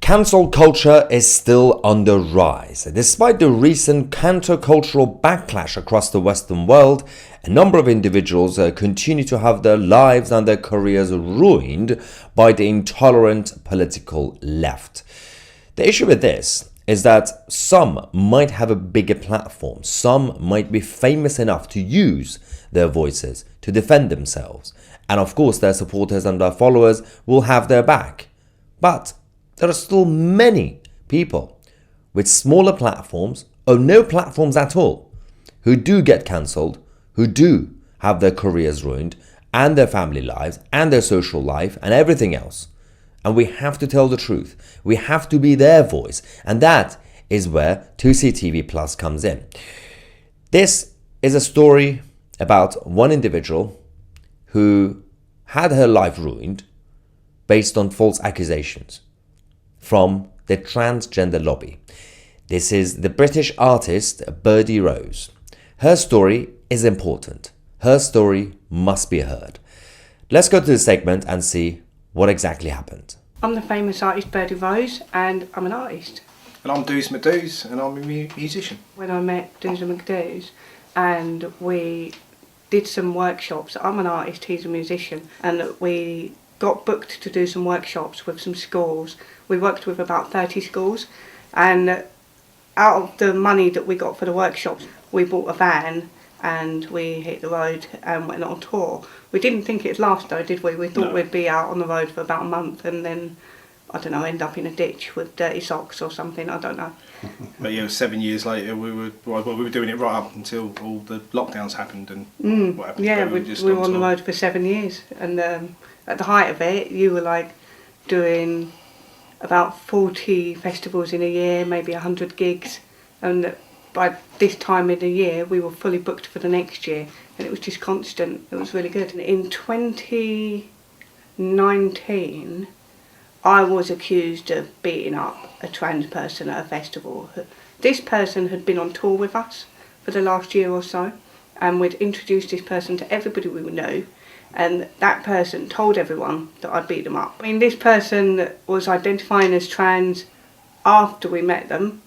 Cancel culture is still on the rise. Despite the recent countercultural backlash across the Western world, a number of individuals continue to have their lives and their careers ruined by the intolerant political left. The issue with this is that some might have a bigger platform, some might be famous enough to use their voices to defend themselves, and of course their supporters and their followers will have their back. But there are still many people with smaller platforms or no platforms at all who do get cancelled, who do have their careers ruined and their family lives and their social life and everything else. And we have to tell the truth. We have to be their voice. And that is where Tousi TV Plus comes in. This is a story about one individual who had her life ruined based on false accusations from the transgender lobby. This is the British artist Birdie Rose. Her story is important. Her story must be heard. Let's go to the segment and see what exactly happened. I'm the famous artist Birdie Rose, and I'm an artist. And I'm Tousi McDoos, and I'm a musician. When I met Tousi McDoos and we did some workshops, I'm an artist, he's a musician, and we got booked to do some workshops with some schools. We worked with about 30 schools, and out of the money that we got for the workshops, we bought a van and we hit the road and went on tour. We didn't think it'd last though, did we? We thought we'd be out on the road for about a month and then, I don't know, end up in a ditch with dirty socks or something, I don't know. But yeah, 7 years later, we were doing it right up until all the lockdowns happened and what happened. Yeah, we were on the road for 7 years, and at the height of it, you were like doing about 40 festivals in a year, maybe 100 gigs, and by this time in the year, we were fully booked for the next year, and it was just constant. It was really good. In 2019, I was accused of beating up a trans person at a festival. This person had been on tour with us for the last year or so, and we'd introduced this person to everybody we knew, and that person told everyone that I'd beat them up. I mean, this person was identifying as trans after we met them,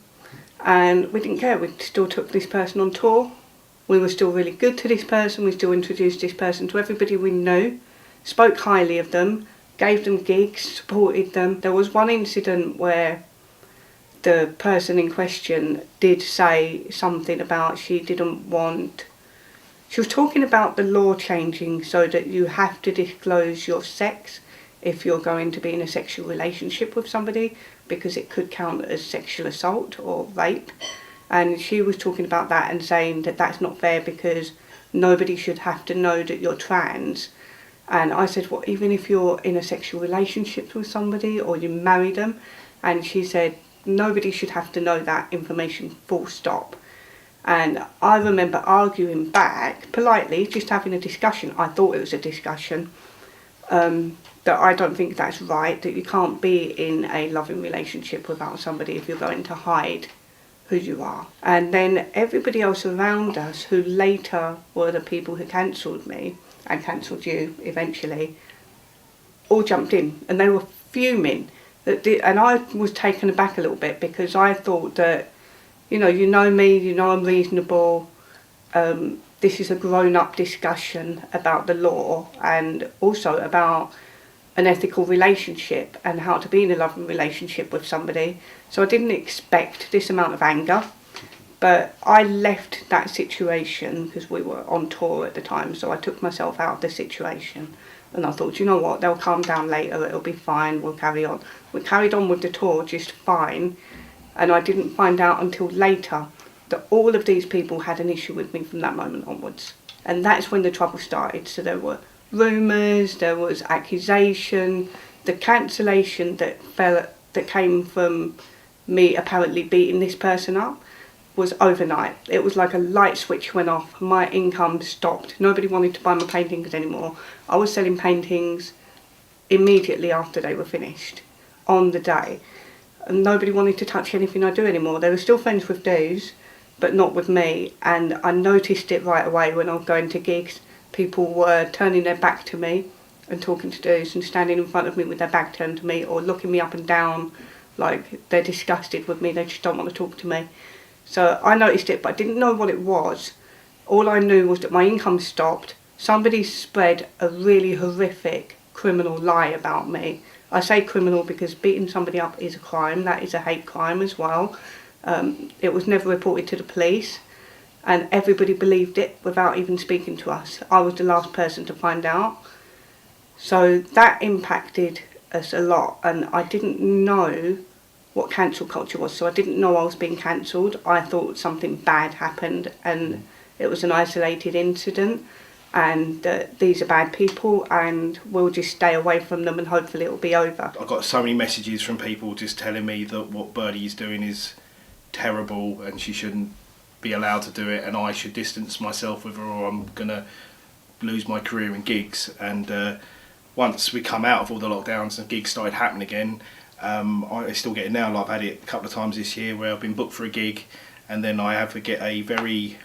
and we didn't care. We still took this person on tour. We were still really good to this person. We still introduced this person to everybody we knew, spoke highly of them, gave them gigs, supported them. There was one incident where the person in question did say something about she was talking about the law changing so that you have to disclose your sex if you're going to be in a sexual relationship with somebody, because it could count as sexual assault or rape. And she was talking about that and saying that that's not fair because nobody should have to know that you're trans. And I said, well, even if you're in a sexual relationship with somebody or you marry them? And she said, nobody should have to know that information, full stop. And I remember arguing back, politely, just having a discussion. I thought it was a discussion, that I don't think that's right, that you can't be in a loving relationship without somebody if you're going to hide who you are. And then everybody else around us, who later were the people who cancelled me, and cancelled you eventually, all jumped in, and they were fuming. And I was taken aback a little bit because I thought that, you know me, you know I'm reasonable. This is a grown-up discussion about the law and also about an ethical relationship and how to be in a loving relationship with somebody. So I didn't expect this amount of anger, but I left that situation because we were on tour at the time, so I took myself out of the situation. And I thought, you know what, they'll calm down later, it'll be fine, we'll carry on. We carried on with the tour just fine, and I didn't find out until later that all of these people had an issue with me from that moment onwards. And that's when the trouble started. So there were rumours, there was accusation, the cancellation that came from me apparently beating this person up was overnight. It was like a light switch went off, my income stopped, nobody wanted to buy my paintings anymore. I was selling paintings immediately after they were finished, on the day, and nobody wanted to touch anything I do anymore. They were still friends with Doos, but not with me, and I noticed it right away when I was going to gigs. People were turning their back to me and talking to Doos and standing in front of me with their back turned to me or looking me up and down Like, they're disgusted with me, they just don't want to talk to me. So I noticed it, but I didn't know what it was. All I knew was that my income stopped. Somebody spread a really horrific criminal lie about me. I say criminal because beating somebody up is a crime. That is a hate crime as well. It was never reported to the police, and everybody believed it without even speaking to us. I was the last person to find out. So that impacted us a lot, and I didn't know what cancel culture was, so I didn't know I was being cancelled. I thought something bad happened and it was an isolated incident, and these are bad people and we'll just stay away from them and hopefully it'll be over. I got so many messages from people just telling me that what Birdie's doing is terrible and she shouldn't be allowed to do it, and I should distance myself with her or I'm gonna lose my career in gigs. And once we come out of all the lockdowns and gigs started happening again, I still get it now. Like, I've had it a couple of times this year where I've been booked for a gig and then I have to get a very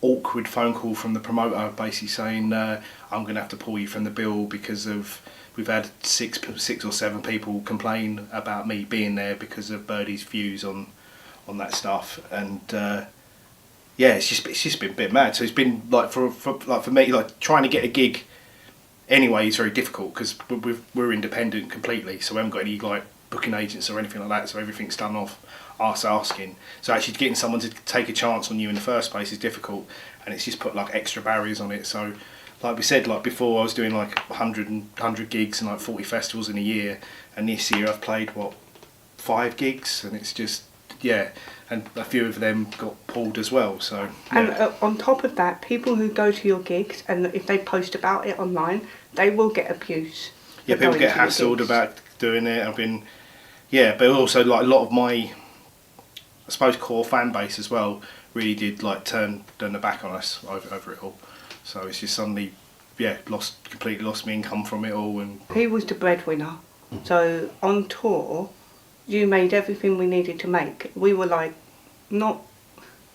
awkward phone call from the promoter basically saying I'm going to have to pull you from the bill because of we've had six or seven people complain about me being there because of Birdie's views on that stuff. And yeah, it's just been a bit mad. So it's been like for me, like trying to get a gig anyway is very difficult because we're independent completely, so we haven't got any like booking agents or anything like that, so everything's done off us asking. So actually getting someone to take a chance on you in the first place is difficult, and it's just put like extra barriers on it. So like we said, like before I was doing like 100 gigs and like 40 festivals in a year, and this year I've played 5 gigs, and it's just and a few of them got pulled as well. So and on top of that, people who go to your gigs and if they post about it online, they will get abuse. Yeah, people get hassled about doing it. I've been but also like a lot of my, I suppose, core fan base as well really did like turn their back on us over it all. So it's just suddenly completely lost my income from it all. And he was the breadwinner, so on tour you made everything we needed to make. We were like not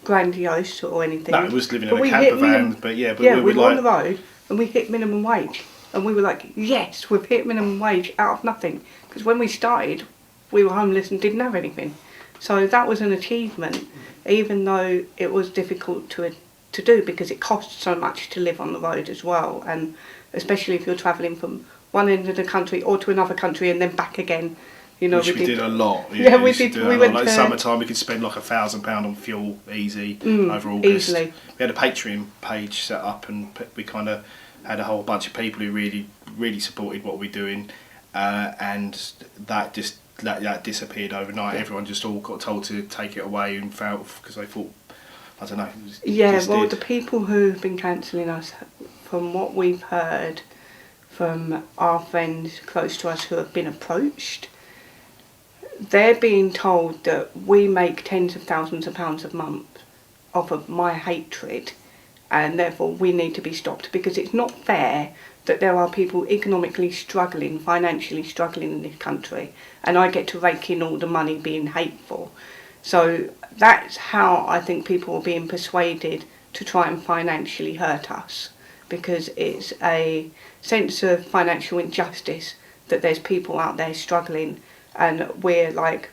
grandiose or anything. No, it was living in a camper van, but we were like on the road and we hit minimum wage, and we were like, yes, we've hit minimum wage out of nothing, because when we started we were homeless and didn't have anything. So that was an achievement, even though it was difficult to do because it costs so much to live on the road as well, and especially if you're travelling from one end of the country or to another country and then back again. You know, which we did a lot. Yeah, we did. We went like to summertime. We could spend like £1,000 on fuel easy over August. Easily. We had a Patreon page set up, and we kind of had a whole bunch of people who really supported what we're doing, and that disappeared overnight. Everyone just all got told to take it away and felt because they thought, I don't know. The people who've been cancelling us, from what we've heard from our friends close to us who have been approached, they're being told that we make tens of thousands of pounds a month off of my hatred, and therefore we need to be stopped because it's not fair that there are people economically struggling, financially struggling in this country, and I get to rake in all the money being hateful. So that's how I think people are being persuaded to try and financially hurt us, because it's a sense of financial injustice that there's people out there struggling and we're like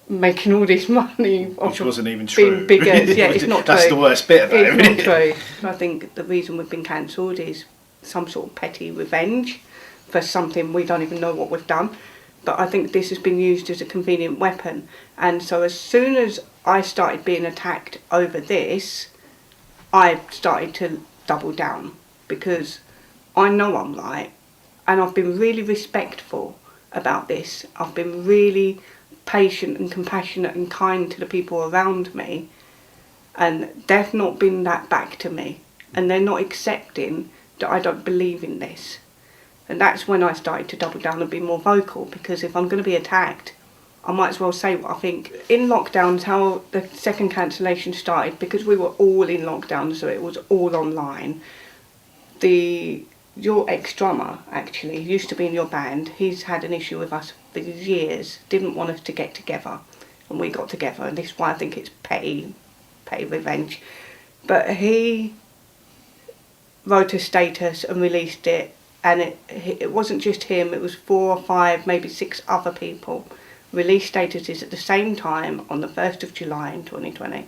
making all this money, which wasn't even true. Being bigger. Yeah, it's not true. That's the worst bit of it. It's not true. I think the reason we've been cancelled is some sort of petty revenge for something we don't even know what we've done. But I think this has been used as a convenient weapon. And so as soon as I started being attacked over this, I started to double down, because I know I'm right, and I've been really respectful about this. I've been really patient and compassionate and kind to the people around me, and they've not been that back to me, and they're not accepting that I don't believe in this. And that's when I started to double down and be more vocal, because if I'm going to be attacked, I might as well say what I think. In lockdowns, how the second cancellation started, because we were all in lockdown, so it was all online. Your ex-drummer, actually, used to be in your band. He's had an issue with us for years, didn't want us to get together, and we got together, and this is why I think it's petty revenge. But he wrote a status and released it, and it wasn't just him, it was 4 or 5, maybe 6 other people released statuses at the same time on the 1st of July in 2020,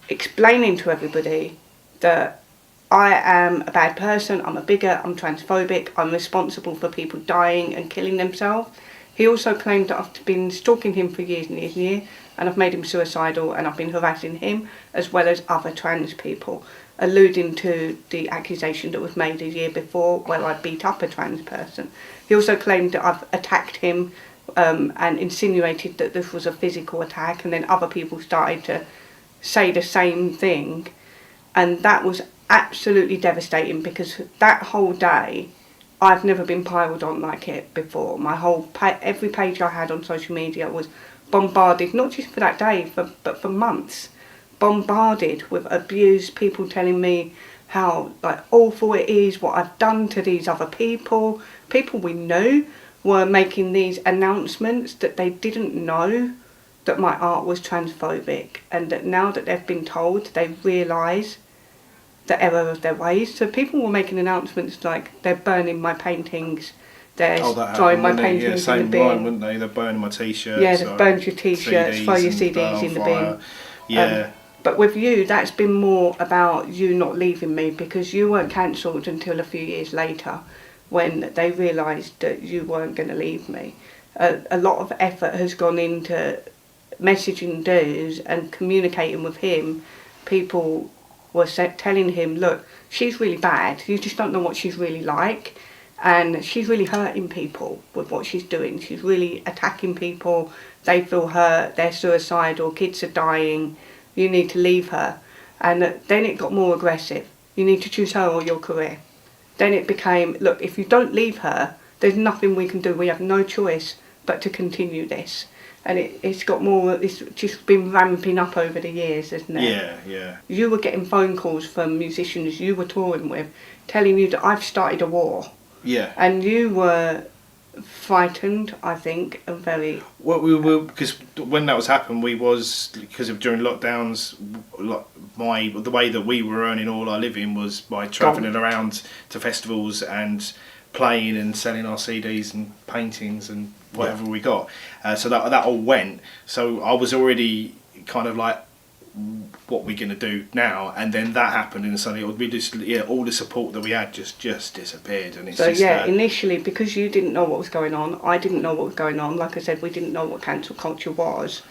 explaining to everybody that I am a bad person, I'm a bigot, I'm transphobic, I'm responsible for people dying and killing themselves. He also claimed that I've been stalking him for years and years and years, and I've made him suicidal, and I've been harassing him as well as other trans people, alluding to the accusation that was made a year before where I beat up a trans person. He also claimed that I've attacked him and insinuated that this was a physical attack, and then other people started to say the same thing, and that was absolutely devastating because that whole day I've never been piled on like it before. My whole every page I had on social media was bombarded, not just for that day, but for months, bombarded with abuse, people telling me how like awful it is, what I've done to these other people. People we knew were making these announcements that they didn't know that my art was transphobic, and that now that they've been told, they realise the error of their ways. So people were making announcements like they're burning my paintings, they're throwing my paintings in the bin. Line, wouldn't they? They're burning my t-shirts. Yeah, they've burned your t-shirts, throw your CDs in the bin. Yeah. But with you, that's been more about you not leaving me, because you weren't cancelled until a few years later when they realised that you weren't going to leave me. A lot of effort has gone into messaging dudes and communicating with him. People were telling him, look, she's really bad, you just don't know what she's really like, and she's really hurting people with what she's doing. She's really attacking people, they feel hurt, they're suicidal, kids are dying, you need to leave her. And then it got more aggressive. You need to choose her or your career. Then it became, look, if you don't leave her, there's nothing we can do, we have no choice but to continue this. And it's got more, it's just been ramping up over the years, isn't it? Yeah, yeah. You were getting phone calls from musicians you were touring with telling you that I've started a war. Yeah. And you were frightened, I think, and very... Well, we were, because when that was happening, because of during lockdowns, the way that we were earning all our living was by travelling around to festivals and playing and selling our CDs and paintings and whatever we got. So that all went. So I was already kind of like, what we're going to do now? And then that happened, and suddenly we just, all the support that we had just disappeared. And it's so just, initially, because you didn't know what was going on, I didn't know what was going on. Like I said, we didn't know what cancel culture was.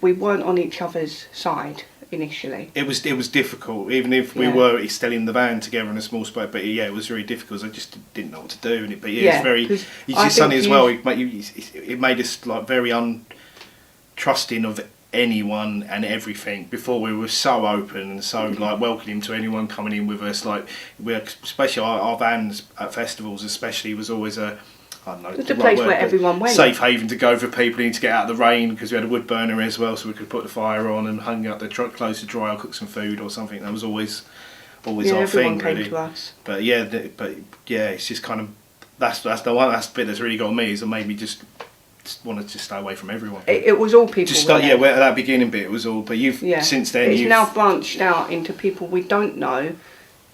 We weren't on each other's side initially. It was difficult, even if we were still in the van together in a small space. But it was very difficult. I just didn't know what to do. And it's very. It's just something as well. It made us like very untrusting of anyone and everything. Before we were so open and so like welcoming to anyone coming in with us. Like especially our vans at festivals, especially, was always a. I don't know, it's a place where everyone went. Safe haven to go for people who need to get out of the rain, because we had a wood burner as well, so we could put the fire on and hung up the truck close to dry or cook some food or something. That was always our thing, came really. To us. But it's just kind of that's the bit that's really got me, is it made me just want to just stay away from everyone. It was all people. Just start, where that beginning bit was all. But since then it's now branched out into people we don't know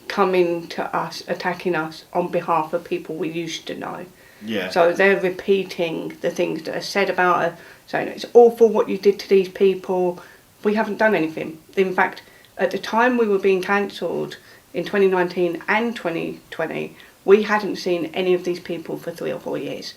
coming to us, attacking us on behalf of people we used to know. Yeah. So they're repeating the things that are said about her, saying it's awful what you did to these people. We haven't done anything. In fact, at the time we were being cancelled in 2019 and 2020, we hadn't seen any of these people for 3 or 4 years.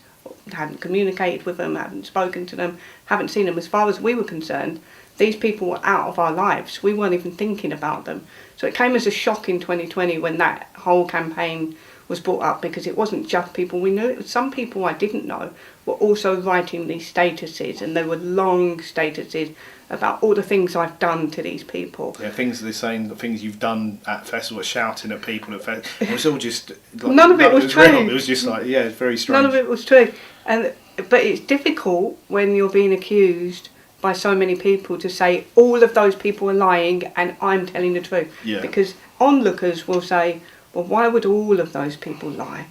Hadn't communicated with them, hadn't spoken to them, haven't seen them. As far as we were concerned, these people were out of our lives. We weren't even thinking about them. So it came as a shock in 2020 when that whole campaign was brought up, because it wasn't just people we knew, it was some people I didn't know were also writing these statuses, and they were long statuses about all the things I've done to these people. Yeah, things they're saying, the things you've done at festivals, shouting at people at festivals. It was all just... Like, none of it was true. Real. It was just like, it's very strange. None of it was true. But it's difficult when you're being accused by so many people to say all of those people are lying and I'm telling the truth. Yeah. Because onlookers will say, well, why would all of those people lie?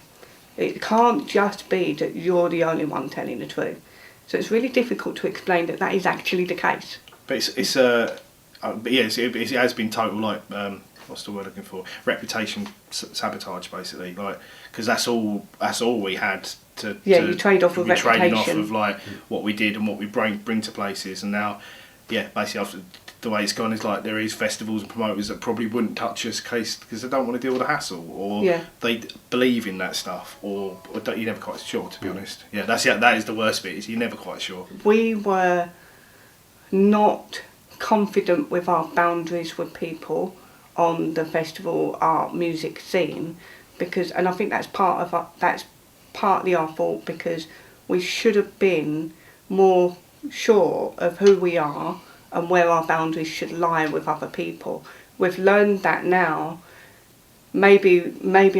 It can't just be that you're the only one telling the truth. So it's really difficult to explain that is actually the case. But it has been total, like, what's the word looking for? Reputation sabotage, basically. Like, because that's all we had you trade off with we're trading off reputation. of like what we did and what we bring to places. And now, basically after the way it's gone is like there is festivals and promoters that probably wouldn't touch us because they don't want to deal with the hassle, or they believe in that stuff, or you're never quite sure, to be honest. That is the worst bit, is you're never quite sure. We were not confident with our boundaries with people on the festival art music scene, and I think that's partly our fault, because we should have been more sure of who we are and where our boundaries should lie with other people. We've learned that now. Maybe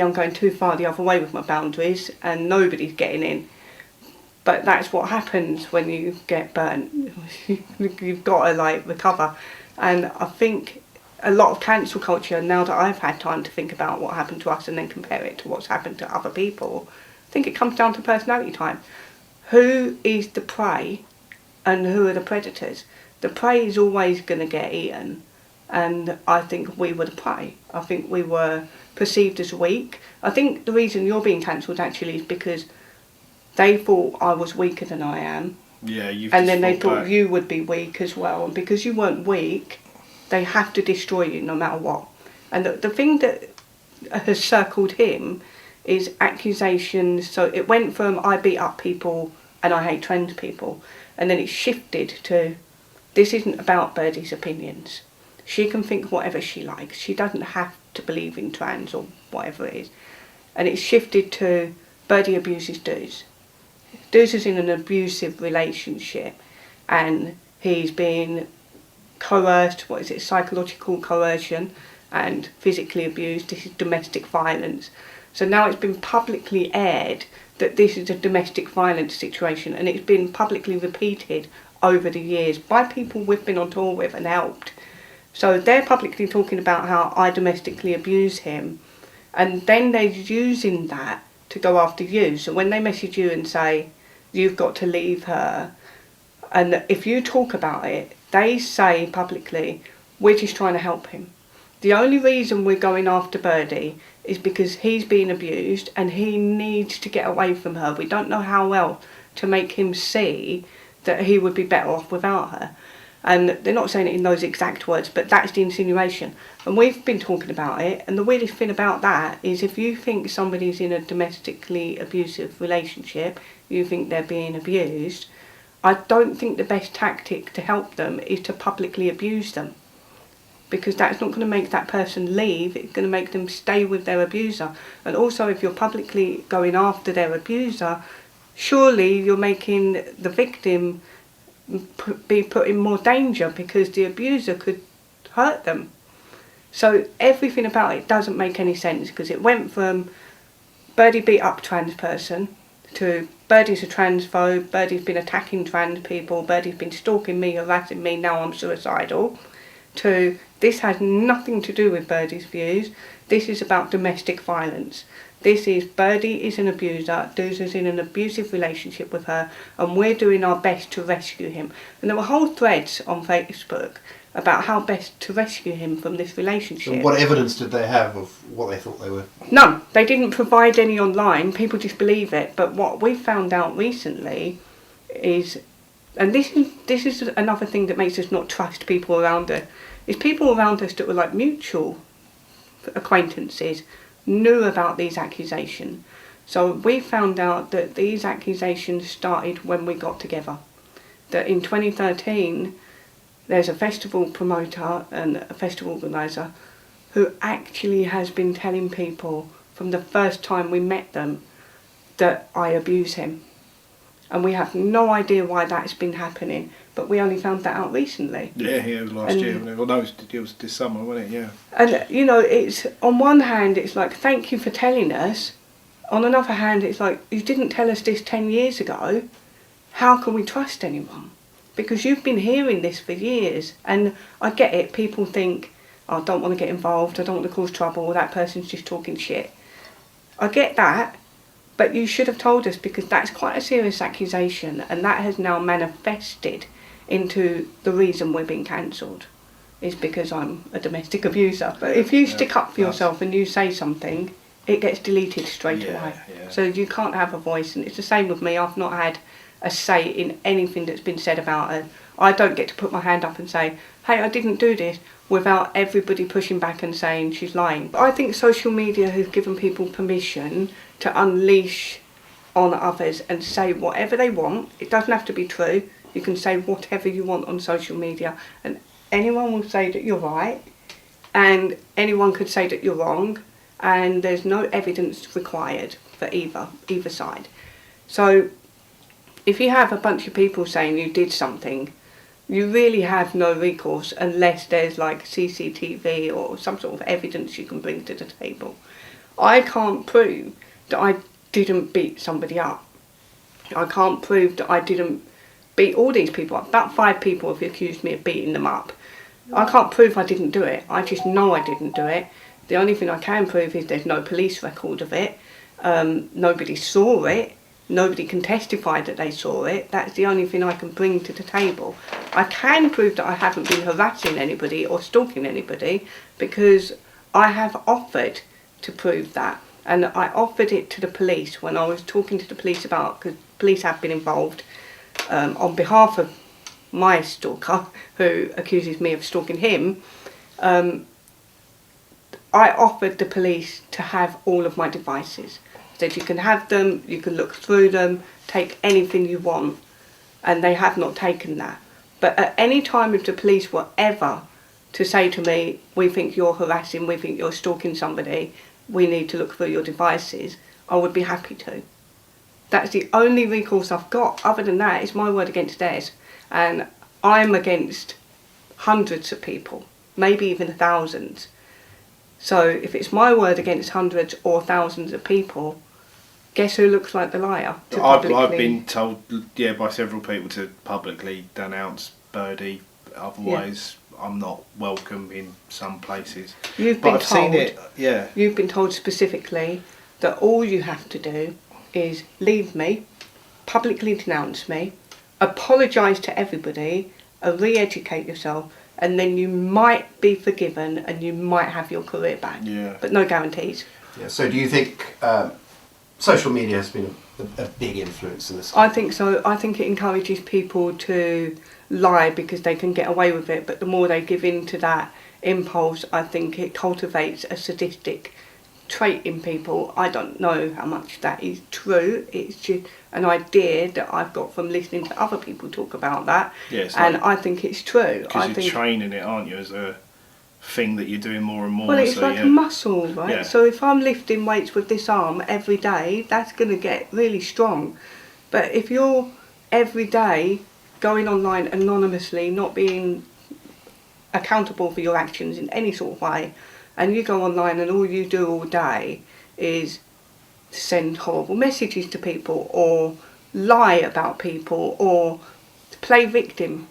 I'm going too far the other way with my boundaries and nobody's getting in. But that's what happens when you get burnt. You've got to recover. And I think a lot of cancel culture, now that I've had time to think about what happened to us and then compare it to what's happened to other people, I think it comes down to personality type. Who is the prey and who are the predators? The prey is always going to get eaten, and I think we were the prey. I think we were perceived as weak. I think the reason you're being cancelled actually is because they thought I was weaker than I am. Yeah, and then they thought you would be weak as well, and because you weren't weak, they have to destroy you no matter what. And the thing that has circled him is accusations. So it went from I beat up people and I hate trans people, and then it shifted to this isn't about Birdie's opinions. She can think whatever she likes. She doesn't have to believe in trans or whatever it is. And it's shifted to Birdie abuses Doos. Doos is in an abusive relationship and he's being coerced, psychological coercion, and physically abused. This is domestic violence. So now it's been publicly aired that this is a domestic violence situation, and it's been publicly repeated over the years by people we've been on tour with and helped. So they're publicly talking about how I domestically abuse him, and then they're using that to go after you. So when they message you and say, you've got to leave her, and if you talk about it, they say publicly, we're just trying to help him. The only reason we're going after Birdie is because he's being abused and he needs to get away from her. We don't know how else to make him see that he would be better off without her. And they're not saying it in those exact words, but that's the insinuation. And we've been talking about it, and the weirdest thing about that is if you think somebody's in a domestically abusive relationship, you think they're being abused, I don't think the best tactic to help them is to publicly abuse them, because that's not going to make that person leave. It's going to make them stay with their abuser. And also, if you're publicly going after their abuser, surely you're making the victim be put in more danger, because the abuser could hurt them. So everything about it doesn't make any sense, because it went from Birdie beat up trans person to Birdie's a transphobe, Birdie's been attacking trans people, Birdie's been stalking me, harassing me, now I'm suicidal, to this has nothing to do with Birdie's views. This is about domestic violence. This is Birdie is an abuser, Doos is in an abusive relationship with her, and we're doing our best to rescue him. And there were whole threads on Facebook about how best to rescue him from this relationship. So what evidence did they have of what they thought they were? None. They didn't provide any online. People just believe it. But what we found out recently is, and this is another thing that makes us not trust people around us, is people around us that were like mutual acquaintances knew about these accusations. So we found out that these accusations started when we got together. That in 2013, there's a festival promoter and a festival organiser who actually has been telling people from the first time we met them that I abuse him. And we have no idea why that's been happening, but we only found that out recently. Yeah, it was last year. Well, no, it was this summer, wasn't it? Yeah. And, you know, it's, on one hand, it's like, thank you for telling us. On another hand, it's like, you didn't tell us this 10 years ago. How can we trust anyone? Because you've been hearing this for years. And I get it, people think, oh, I don't want to get involved, I don't want to cause trouble, that person's just talking shit. I get that. But you should have told us, because that's quite a serious accusation, and that has now manifested into the reason we're being cancelled, is because I'm a domestic abuser. But if you stick up for yourself and you say something, it gets deleted straight Yeah, away. yeah. So you can't have a voice, and it's the same with me. I've not had a say in anything that's been said about her. I don't get to put my hand up and say, hey, I didn't do this, without everybody pushing back and saying she's lying. I think social media has given people permission to unleash on others and say whatever they want. It doesn't have to be true. You can say whatever you want on social media, and anyone will say that you're right, and anyone could say that you're wrong, and there's no evidence required for either side. So if you have a bunch of people saying you did something, you really have no recourse unless there's like CCTV or some sort of evidence you can bring to the table. I can't prove that I didn't beat somebody up. I can't prove that I didn't beat all these people up. About 5 people have accused me of beating them up. I can't prove I didn't do it. I just know I didn't do it. The only thing I can prove is there's no police record of it. Nobody saw it. Nobody can testify that they saw it. That's the only thing I can bring to the table. I can prove that I haven't been harassing anybody or stalking anybody, because I have offered to prove that. And I offered it to the police when I was talking to the police about, because police have been involved on behalf of my stalker, who accuses me of stalking him. I offered the police to have all of my devices. Said you can have them, you can look through them, take anything you want, and they have not taken that. But at any time if the police were ever to say to me, we think you're harassing, we think you're stalking somebody, we need to look through your devices, I would be happy to. That's the only recourse I've got. Other than that, it's my word against theirs. And I'm against hundreds of people, maybe even thousands. So if it's my word against hundreds or thousands of people, guess who looks like the liar? I've been told, by several people to publicly denounce Birdie. Otherwise, I'm not welcome in some places. You've been told specifically that all you have to do is leave me, publicly denounce me, apologise to everybody, and re-educate yourself, and then you might be forgiven and you might have your career back. Yeah. But no guarantees. Yeah. So do you think social media has been a big influence in this? I think so. I think it encourages people to lie because they can get away with it, but the more they give in to that impulse, I think it cultivates a sadistic trait in people. I don't know how much that is true. It's just an idea that I've got from listening to other people talk about that. Yes, and I think it's true. Because you're training it, aren't you, as a thing that you're doing more and more. Well, it's like a muscle, right? Yeah. So if I'm lifting weights with this arm every day, that's going to get really strong. But if you're every day going online anonymously, not being accountable for your actions in any sort of way, and you go online and all you do all day is send horrible messages to people or lie about people or play victim,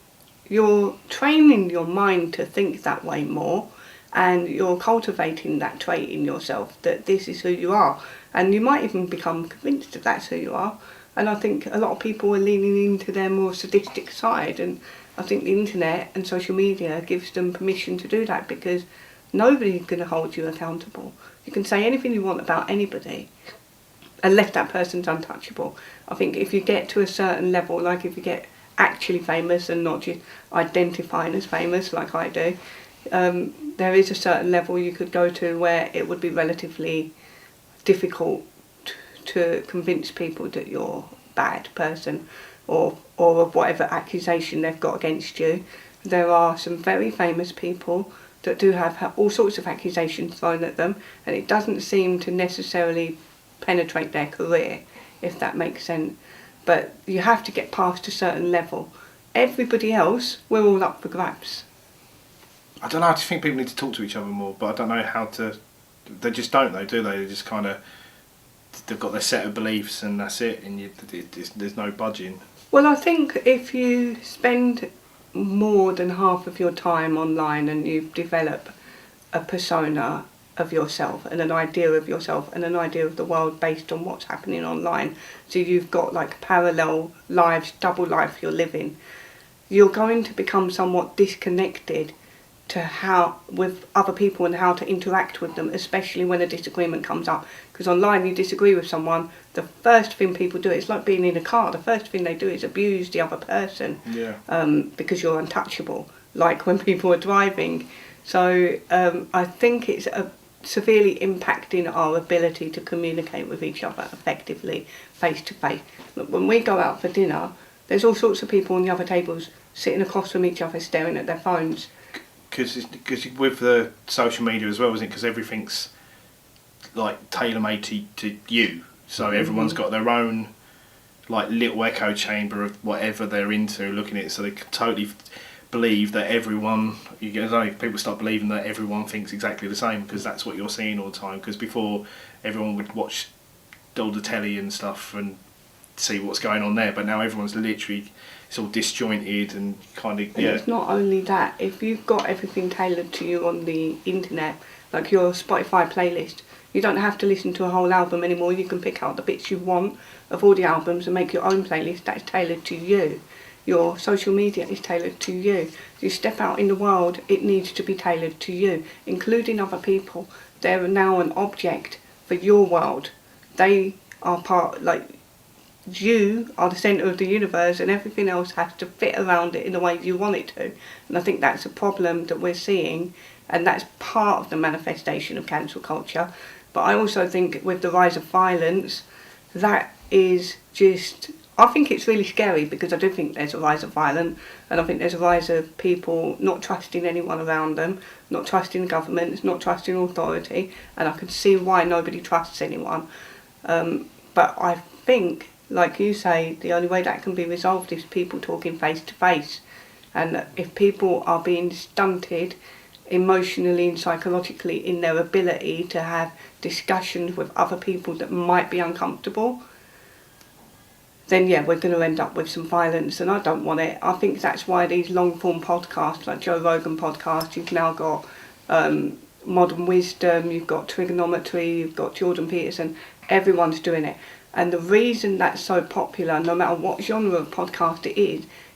you're training your mind to think that way more, and you're cultivating that trait in yourself that this is who you are, and you might even become convinced that that's who you are. And I think a lot of people are leaning into their more sadistic side, and I think the internet and social media gives them permission to do that, because nobody's going to hold you accountable. You can say anything you want about anybody unless that person's untouchable. I think if you get to a certain level, like if you get actually famous and not just identifying as famous like I do, there is a certain level you could go to where it would be relatively difficult to convince people that you're a bad person or of whatever accusation they've got against you. There are some very famous people that do have all sorts of accusations thrown at them, and it doesn't seem to necessarily penetrate their career, if that makes sense. But you have to get past a certain level. Everybody else, we're all up for grabs. I don't know, I just think people need to talk to each other more, but I don't know how to. They just don't, though, do they? They just kind of. They've got their set of beliefs and that's it, and there's no budging. Well, I think if you spend more than half of your time online and you develop a persona of yourself and an idea of yourself and an idea of the world based on what's happening online, so you've got like parallel lives, double life you're living, you're going to become somewhat disconnected to how with other people and how to interact with them, especially when a disagreement comes up. Because online you disagree with someone, the first thing people do, it's like being in a car, the first thing they do is abuse the other person, because you're untouchable, like when people are driving. So I think it's severely impacting our ability to communicate with each other effectively, face to face. Look, when we go out for dinner, there's all sorts of people on the other tables sitting across from each other staring at their phones. Because with the social media as well, isn't it? Because everything's like tailor-made to you, so everyone's got their own like little echo chamber of whatever they're into, looking at it, so they can totally believe that everyone, people start believing that everyone thinks exactly the same, because that's what you're seeing all the time. Because before, everyone would watch all the telly and stuff and see what's going on there, but now everyone's literally, it's all disjointed and kind of, And it's not only that, if you've got everything tailored to you on the internet, like your Spotify playlist, you don't have to listen to a whole album anymore. You can pick out the bits you want of all the albums and make your own playlist that is tailored to you. Your social media is tailored to you. You step out in the world, it needs to be tailored to you, including other people. They're now an object for your world. They are part, like, you are the centre of the universe, and everything else has to fit around it in the way you want it to. And I think that's a problem that we're seeing, and that's part of the manifestation of cancel culture. But I also think with the rise of violence, that is just, I think it's really scary, because I do think there's a rise of violence, and I think there's a rise of people not trusting anyone around them, not trusting governments, not trusting authority, and I can see why nobody trusts anyone. But I think, like you say, the only way that can be resolved is people talking face to face. And if people are being stunted emotionally and psychologically in their ability to have discussions with other people that might be uncomfortable, then yeah, we're going to end up with some violence, and I don't want it. I think that's why these long form podcasts, like Joe Rogan podcast, you've now got Modern Wisdom, you've got Trigonometry, you've got Jordan Peterson, everyone's doing it. And the reason that's so popular, no matter what genre of podcast it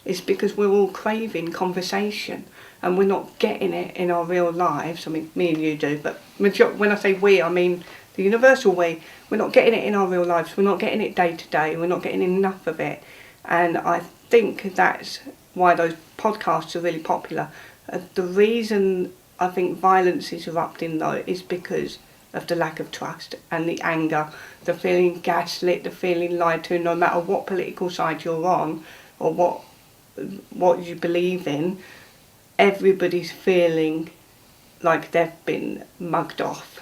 is because we're all craving conversation, and we're not getting it in our real lives. I mean, me and you do, but when I say we, I mean the universal we. We're not getting it in our real lives. We're not getting it day to day. We're not getting enough of it. And I think that's why those podcasts are really popular. The reason I think violence is erupting, though, is because of the lack of trust and the anger, the feeling gaslit, the feeling lied to, no matter what political side you're on or what you believe in. Everybody's feeling like they've been mugged off.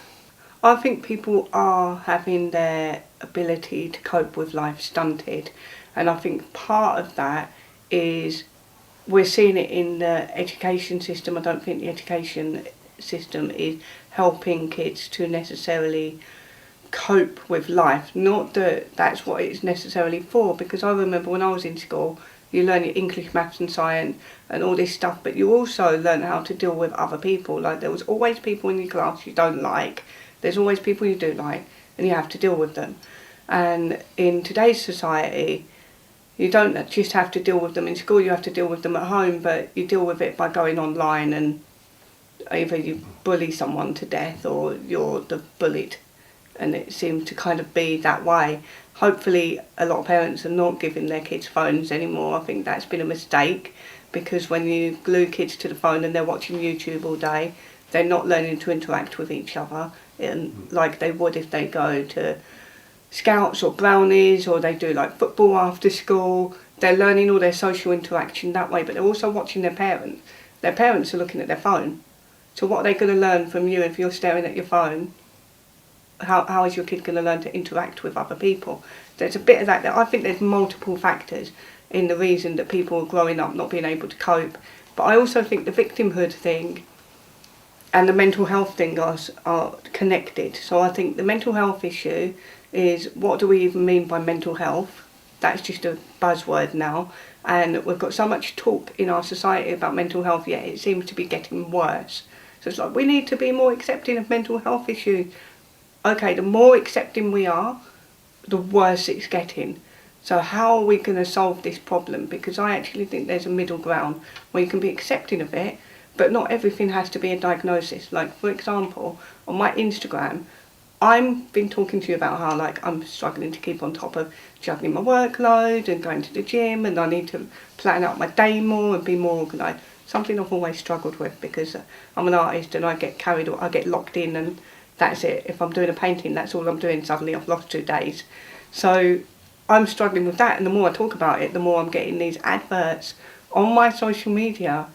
I think people are having their ability to cope with life stunted, and I think part of that is we're seeing it in the education system. I don't think the education system is helping kids to necessarily cope with life. Not that that's what it's necessarily for, because I remember when I was in school, you learn your English, maths and science and all this stuff, but you also learn how to deal with other people. Like, there was always people in your class you don't like, there's always people you do like, and you have to deal with them. And in today's society, you don't just have to deal with them in school, you have to deal with them at home, but you deal with it by going online, and either you bully someone to death or you're the bullied. And it seems to kind of be that way. Hopefully a lot of parents are not giving their kids phones anymore. I think that's been a mistake, because when you glue kids to the phone and they're watching YouTube all day, they're not learning to interact with each other like they would if they go to Scouts or Brownies, or they do like football after school. They're learning all their social interaction that way, but they're also watching their parents. Their parents are looking at their phone. So what are they going to learn from you if you're staring at your phone? How is your kid going to learn to interact with other people? There's a bit of that. I think there's multiple factors in the reason that people are growing up not being able to cope. But I also think the victimhood thing and the mental health thing are connected. So I think the mental health issue is, what do we even mean by mental health? That's just a buzzword now. And we've got so much talk in our society about mental health, yet it seems to be getting worse. So it's like, we need to be more accepting of mental health issues. Okay, the more accepting we are, the worse it's getting. So how are we going to solve this problem? Because I actually think there's a middle ground where you can be accepting of it, but not everything has to be a diagnosis. Like, for example, on my Instagram, I've been talking to you about how, like, I'm struggling to keep on top of juggling my workload and going to the gym, and I need to plan out my day more and be more organised. Something I've always struggled with, because I'm an artist and I get carried, or I get locked in, and that's it. If I'm doing a painting, that's all I'm doing. Suddenly I've lost 2 days. So I'm struggling with that, and the more I talk about it, the more I'm getting these adverts on my social media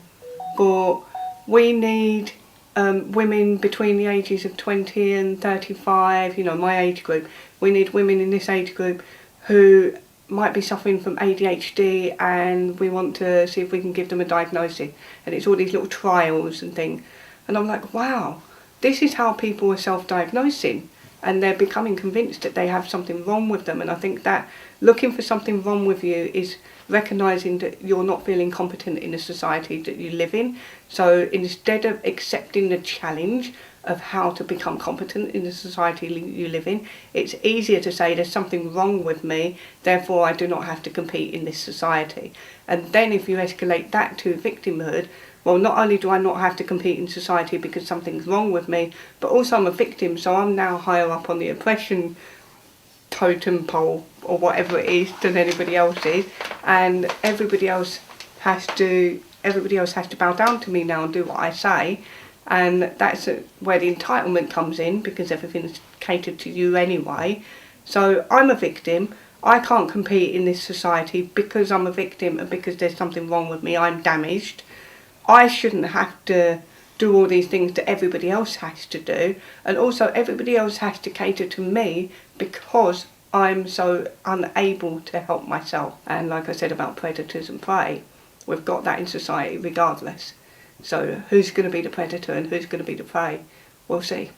for, we need women between the ages of 20 and 35, you know, my age group. We need women in this age group who might be suffering from ADHD, and we want to see if we can give them a diagnosis. And it's all these little trials and things. And I'm like, wow, this is how people are self-diagnosing, and they're becoming convinced that they have something wrong with them. And I think that looking for something wrong with you is recognising that you're not feeling competent in the society that you live in. So instead of accepting the challenge of how to become competent in the society you live in, it's easier to say there's something wrong with me, therefore I do not have to compete in this society. And then if you escalate that to victimhood, well, not only do I not have to compete in society because something's wrong with me, but also I'm a victim, so I'm now higher up on the oppression totem pole or whatever it is than anybody else is, and everybody else has to bow down to me now and do what I say. And that's where the entitlement comes in, because everything's catered to you anyway. So I'm a victim. I can't compete in this society because I'm a victim and because there's something wrong with me. I'm damaged. I shouldn't have to do all these things that everybody else has to do, and also everybody else has to cater to me because I'm so unable to help myself. And like I said about predators and prey, we've got that in society regardless. So who's going to be the predator and who's going to be the prey? We'll see.